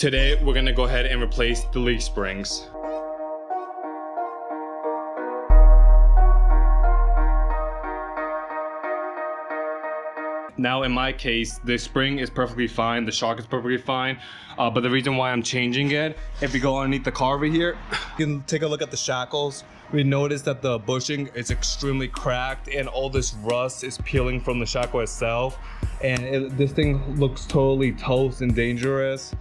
Today, we're gonna go ahead and replace the leaf springs. Now in my case, the spring is perfectly fine, the shock is perfectly fine, but the reason why I'm changing it, if you go underneath the car over here, you can take a look at the shackles. We notice that the bushing is extremely cracked and all this rust is peeling from the shackle itself. And this thing looks totally toast and dangerous.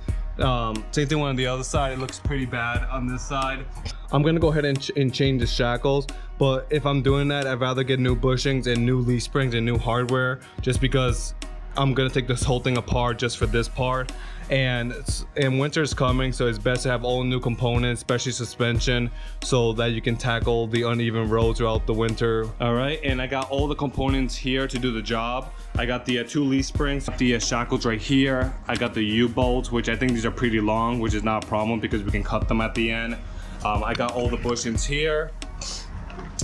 Same thing on the other side, it looks pretty bad on this side. I'm gonna go ahead and change the shackles, but if I'm doing that, I'd rather get new bushings and new leaf springs and new hardware, just because I'm gonna take this whole thing apart just for this part. And winter's coming, so it's best to have all new components, especially suspension, so that you can tackle the uneven road throughout the winter. All right, and I got all the components here to do the job. I got the 2 leaf springs, the shackles right here. I got the U-bolts, which I think these are pretty long, which is not a problem because we can cut them at the end. I got all the bushings here.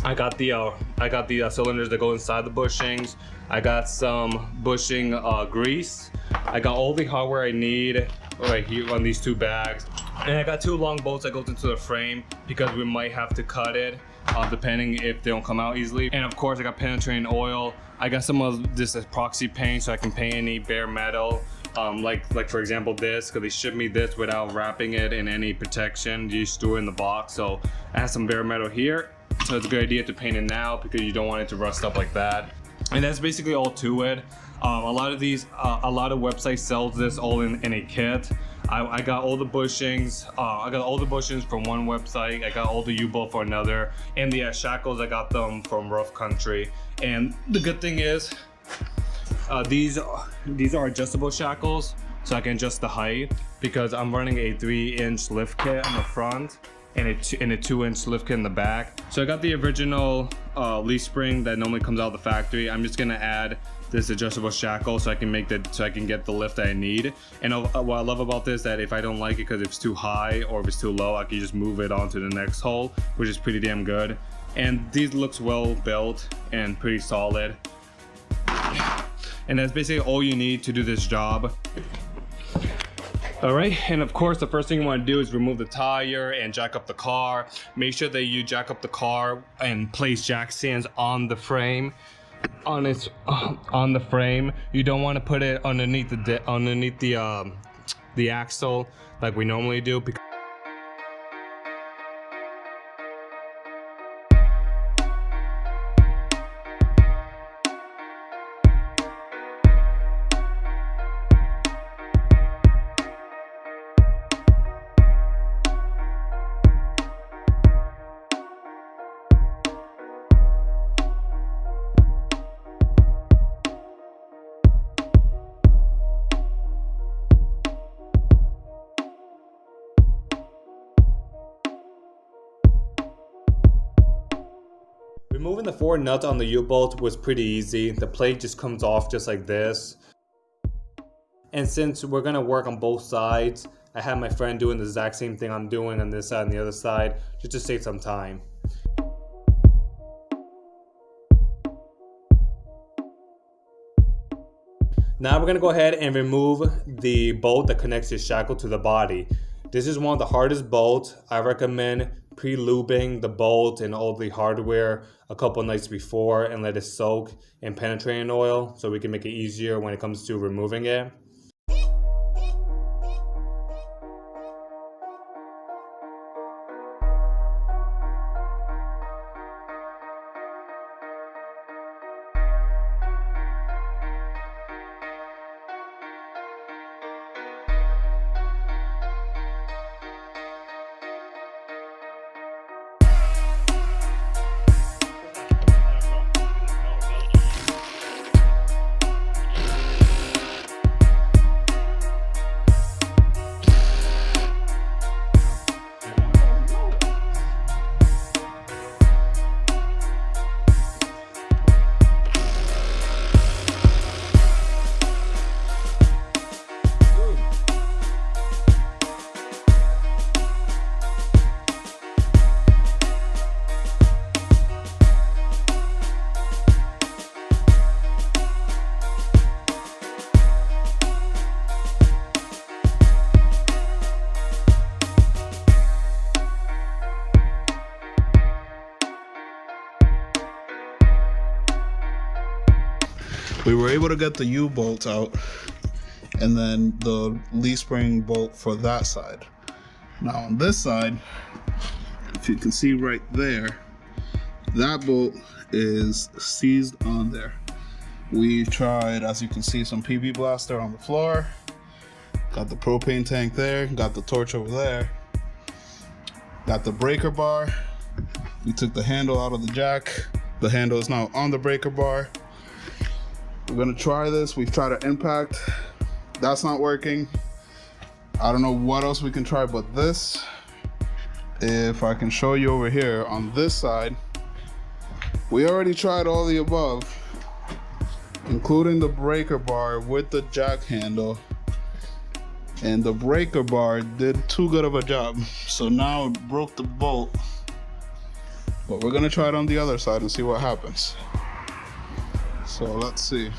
I got the cylinders that go inside the bushings. I got some bushing grease. I got all the hardware I need right here on these 2 bags. And I got 2 long bolts that goes into the frame because we might have to cut it depending if they don't come out easily. And of course I got penetrating oil. I got some of this epoxy paint so I can paint any bare metal. Like for example this, because they shipped me this without wrapping it in any protection. You just threw it in the box. So I have some bare metal here. So it's a good idea to paint it now because you don't want it to rust up like that. And that's basically all to it. A lot of websites sells this all in a kit. I got all the bushings. I got all the bushings from one website. I got all the U-bolt for another. And the shackles, I got them from Rough Country. And the good thing is, these are adjustable shackles, so I can adjust the height because I'm running a 3-inch lift kit on the front and a 2-inch lift kit in the back. So I got the original leaf spring that normally comes out of the factory. I'm just gonna add this adjustable shackle so I can get the lift that I need. And what I love about this, that if I don't like it because it's too high or if it's too low, I can just move it on to the next hole, which is pretty damn good. And these looks well built and pretty solid. And that's basically all you need to do this job. All right, and of course the first thing you want to do is remove the tire and jack up the car. Make sure that you jack up the car and place jack stands on the frame. On the frame, you don't want to put it underneath the axle like we normally do. Removing the 4 nuts on the U-bolt was pretty easy. The plate just comes off just like this. And since we're gonna work on both sides, I had my friend doing the exact same thing I'm doing on this side and the other side, just to save some time. Now we're gonna go ahead and remove the bolt that connects your shackle to the body. This is one of the hardest bolts. I recommend pre-lubing the bolt and all the hardware a couple nights before and let it soak in penetrating oil so we can make it easier when it comes to removing it. We were able to get the U-bolt out and then the leaf spring bolt for that side. Now on this side, if you can see right there, that bolt is seized on there. We tried, as you can see, some PB blaster on the floor. Got the propane tank there, got the torch over there. Got the breaker bar. We took the handle out of the jack. The handle is now on the breaker bar. We're gonna try this. We've tried an impact. That's not working. I don't know what else we can try but this. If I can show you over here on this side, we already tried all the above, including the breaker bar with the jack handle. And the breaker bar did too good of a job. So now it broke the bolt. But we're gonna try it on the other side and see what happens. So let's see.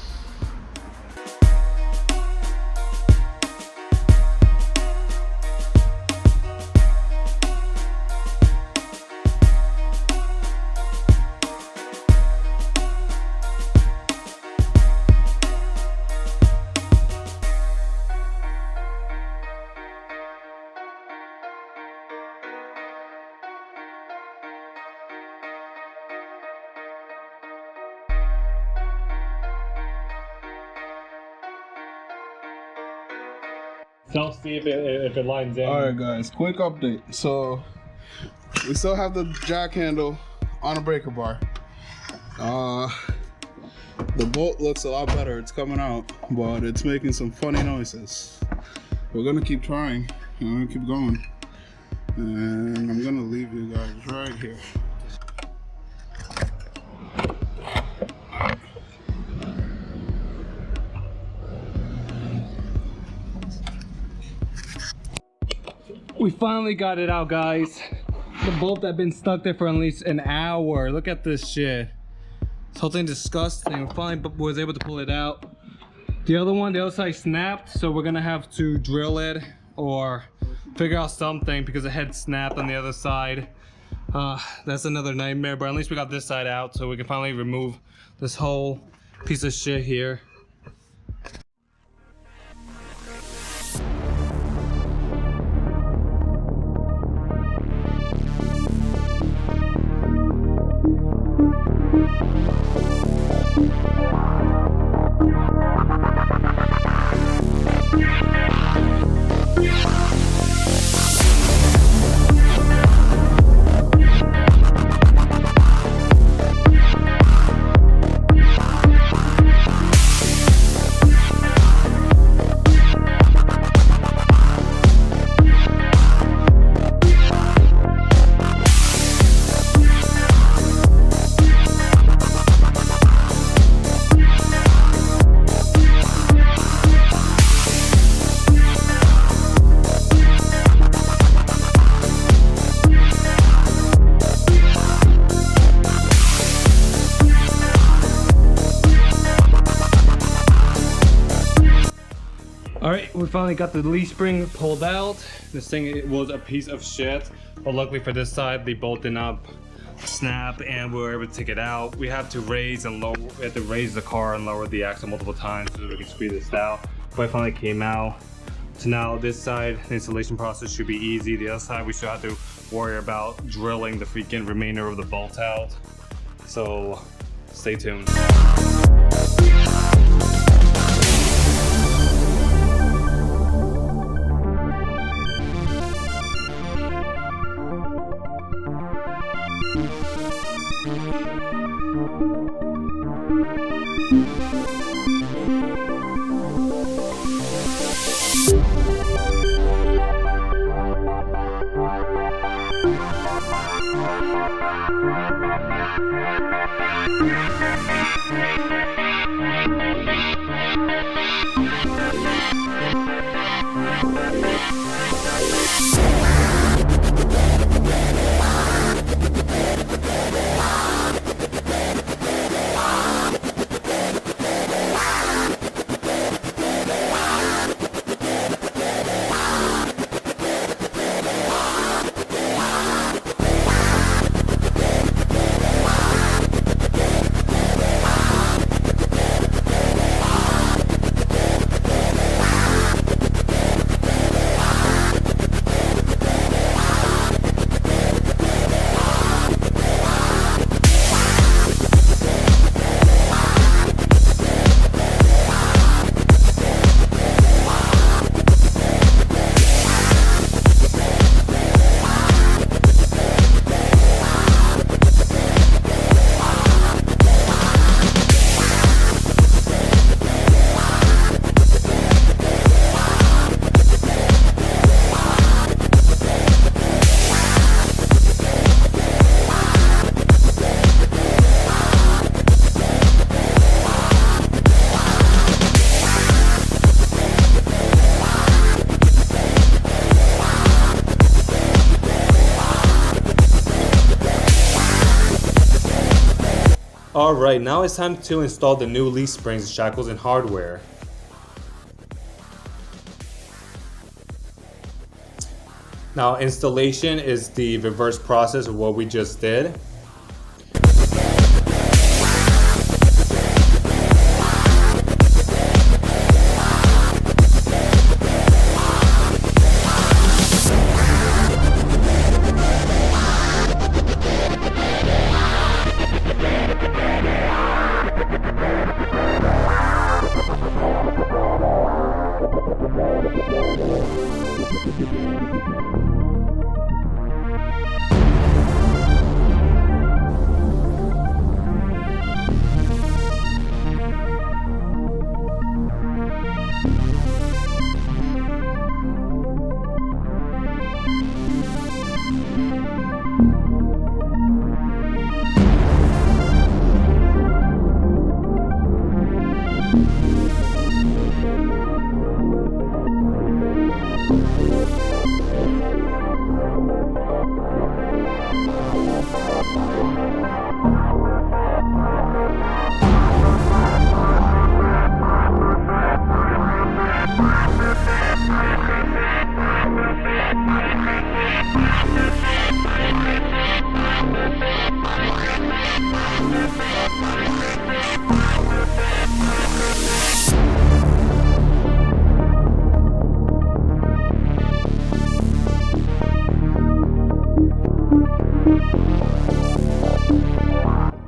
So see if it lines in. Alright guys, quick update. So we still have the jack handle on a breaker bar. The bolt looks a lot better. It's coming out, but it's making some funny noises. We're gonna keep trying. I'm gonna keep going. And I'm gonna leave you guys right here. We finally got it out, guys. The bolt had been stuck there for at least an hour. Look at this shit. This whole thing disgusting. We finally was able to pull it out. The other side snapped, so we're gonna have to drill it or figure out something because the head snapped on the other side. That's another nightmare, but at least we got this side out so we can finally remove this whole piece of shit here. Alright, we finally got the leaf spring pulled out. This thing was a piece of shit, but luckily for this side, the bolt did not snap and we were able to take it out. We had to raise and lower, we had to raise the car and lower the axle multiple times so that we could squeeze this out. But it finally came out. So now this side, the installation process should be easy. The other side, we still have to worry about drilling the freaking remainder of the bolt out. So stay tuned. Alright, now it's time to install the new leaf springs, shackles, and hardware. Now installation is the reverse process of what we just did.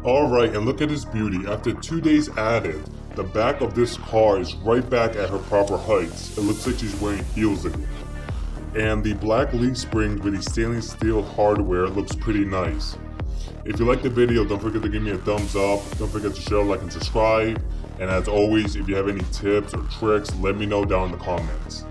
Alright, and look at this beauty. After 2 days added, the back of this car is right back at her proper heights. It looks like she's wearing heels again. And the black leaf springs with the stainless steel hardware looks pretty nice. If you like the video, don't forget to give me a thumbs up. Don't forget to share, like, and subscribe. And as always, if you have any tips or tricks, let me know down in the comments.